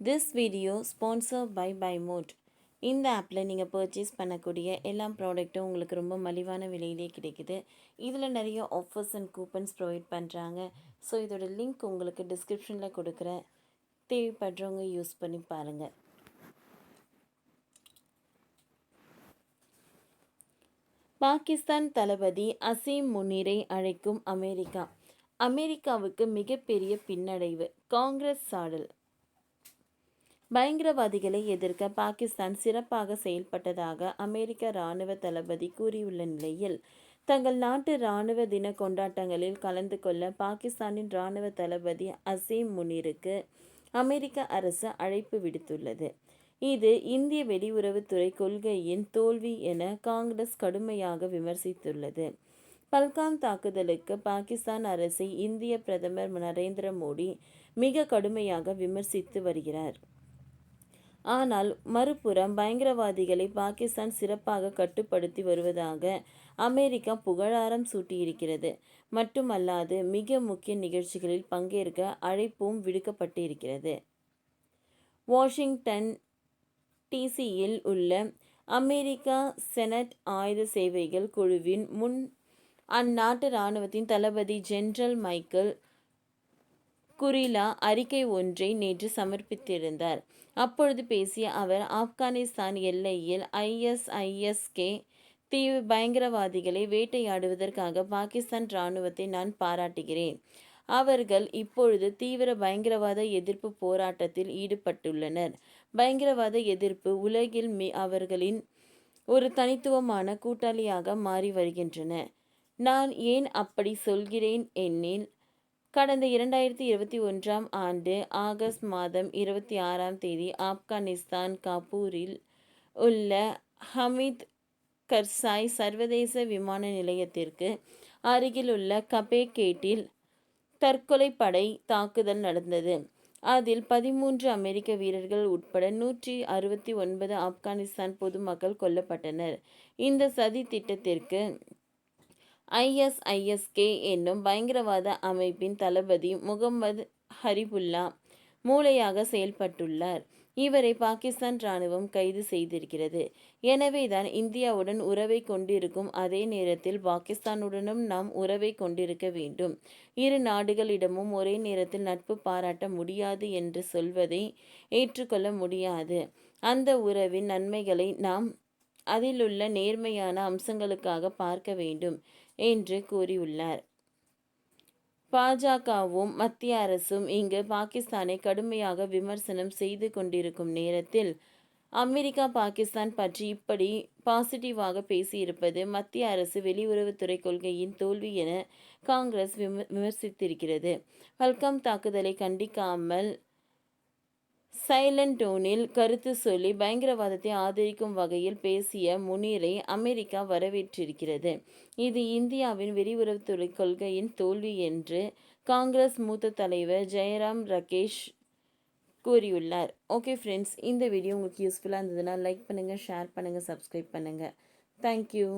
This video sponsored by BuyMode. இந்த ஆப்பில் நீங்கள் பர்ச்சேஸ் பண்ணக்கூடிய எல்லா ப்ராடக்ட்டும் உங்களுக்கு ரொம்ப மலிவான விலையிலே கிடைக்குது. இதில் நிறைய ஆஃபர்ஸ் அண்ட் கூப்பன்ஸ் ப்ரொவைட் பண்ணுறாங்க. ஸோ இதோட லிங்க் உங்களுக்கு டிஸ்கிரிப்ஷனில் கொடுக்குறேன். தேவைப்படுறவங்க யூஸ் பண்ணி பாருங்கள். பாகிஸ்தான் தளபதி அசீம் முனீரை அழைக்கும் அமெரிக்கா. அமெரிக்காவுக்கு மிகப்பெரிய பின்னடைவு. காங்கிரஸ் சாடல். பயங்கரவாதிகளை எதிர்க்க பாகிஸ்தான் சிறப்பாக செயல்பட்டதாக அமெரிக்க இராணுவ தளபதி கூறியுள்ள நிலையில், தங்கள் நாட்டு இராணுவ தின கொண்டாட்டங்களில் கலந்து கொள்ள பாகிஸ்தானின் இராணுவ தளபதி அசீம் முனீருக்கு அமெரிக்க அரசு அழைப்பு விடுத்துள்ளது. இது இந்திய வெளியுறவுத்துறை கொள்கையின் தோல்வி என காங்கிரஸ் கடுமையாக விமர்சித்துள்ளது. பல்காம் தாக்குதலுக்கு பாகிஸ்தான் அரசை இந்திய பிரதமர் நரேந்திர மோடி மிக கடுமையாக விமர்சித்து வருகிறார். ஆனால் மறுபுறம் பயங்கரவாதிகளை பாகிஸ்தான் சிறப்பாக கட்டுப்படுத்தி வருவதாக அமெரிக்கா புகழாரம் சூட்டியிருக்கிறது. மட்டுமல்லாது மிக முக்கிய நிகழ்ச்சிகளில் பங்கேற்க அழைப்பும் விடுக்கப்பட்டிருக்கிறது. வாஷிங்டன் டிசியில் உள்ள அமெரிக்கா செனட் ஆயுத சேவைகள் குழுவின் முன் அந்நாட்டு இராணுவத்தின் தளபதி ஜெனரல் மைக்கேல் குரிலா அறிக்கை ஒன்றை நேற்று சமர்ப்பித்திருந்தார். அப்பொழுது பேசிய அவர், ஆப்கானிஸ்தான் எல்லையில் ISIS-K பயங்கரவாதிகளை வேட்டையாடுவதற்காக பாகிஸ்தான் இராணுவத்தை நான் பாராட்டுகிறேன். அவர்கள் இப்பொழுது தீவிர பயங்கரவாத எதிர்ப்பு போராட்டத்தில் ஈடுபட்டுள்ளனர். பயங்கரவாத எதிர்ப்பு உலகில் அவர்களின் ஒரு தனித்துவமான கூட்டாளியாக மாறி வருகின்றன. நான் ஏன் அப்படி சொல்கிறேன் எனில், கடந்த 2021ஆம் ஆண்டு ஆகஸ்ட் மாதம் 26ஆம் தேதி ஆப்கானிஸ்தான் காபூரில் உள்ள ஹமீத் கர்சாய் சர்வதேச விமான நிலையத்திற்கு அருகிலுள்ள கபேகேட்டில் தற்கொலைப்படை தாக்குதல் நடந்தது. அதில் 13 அமெரிக்க வீரர்கள் உட்பட 169 ஆப்கானிஸ்தான் பொதுமக்கள் கொல்லப்பட்டனர். இந்த சதி திட்டத்திற்கு ISIS-K என்னும் பயங்கரவாத அமைப்பின் தளபதி முகமது ஹரிபுல்லா மூளையாக செயல்பட்டுள்ளார். இவரை பாகிஸ்தான் இராணுவம் கைது செய்திருக்கிறது. எனவேதான் இந்தியாவுடன் உறவை கொண்டிருக்கும் அதே நேரத்தில் பாகிஸ்தானுடனும் நாம் உறவை கொண்டிருக்க வேண்டும். இரு நாடுகளிடமும் ஒரே நேரத்தில் நட்பு பாராட்ட முடியாது என்று சொல்வதை ஏற்றுக்கொள்ள முடியாது. அந்த உறவின் நன்மைகளை நாம் அதிலுள்ள நேர்மையான அம்சங்களுக்காக பார்க்க வேண்டும் என்று கூறியுள்ளார். பாஜகவும் மத்திய அரசும் இங்கு பாகிஸ்தானை கடுமையாக விமர்சனம் செய்து கொண்டிருக்கும் நேரத்தில், அமெரிக்கா பாகிஸ்தான் பற்றி இப்படி பாசிட்டிவாக பேசியிருப்பது மத்திய அரசு வெளியுறவுத்துறை கொள்கையின் தோல்வி என காங்கிரஸ் விமர்சித்திருக்கிறது. பல்காம் தாக்குதலை கண்டிக்காமல் சைலண்ட் டோனில் கருத்து சொல்லி பயங்கரவாதத்தை ஆதரிக்கும் வகையில் பேசிய முனீரை அமெரிக்கா வரவேற்றிருக்கிறது. இது இந்தியாவின் வெளியுறவுத்துறை கொள்கையின் தோல்வி என்று காங்கிரஸ் மூத்த தலைவர் ஜெயராம் ரகேஷ் கூறியுள்ளார். ஓகே ஃப்ரெண்ட்ஸ், இந்த வீடியோ உங்களுக்கு யூஸ்ஃபுல்லாக இருந்ததுன்னா லைக் பண்ணுங்கள், ஷேர் பண்ணுங்கள், சப்ஸ்கிரைப் பண்ணுங்கள். தேங்க்யூ.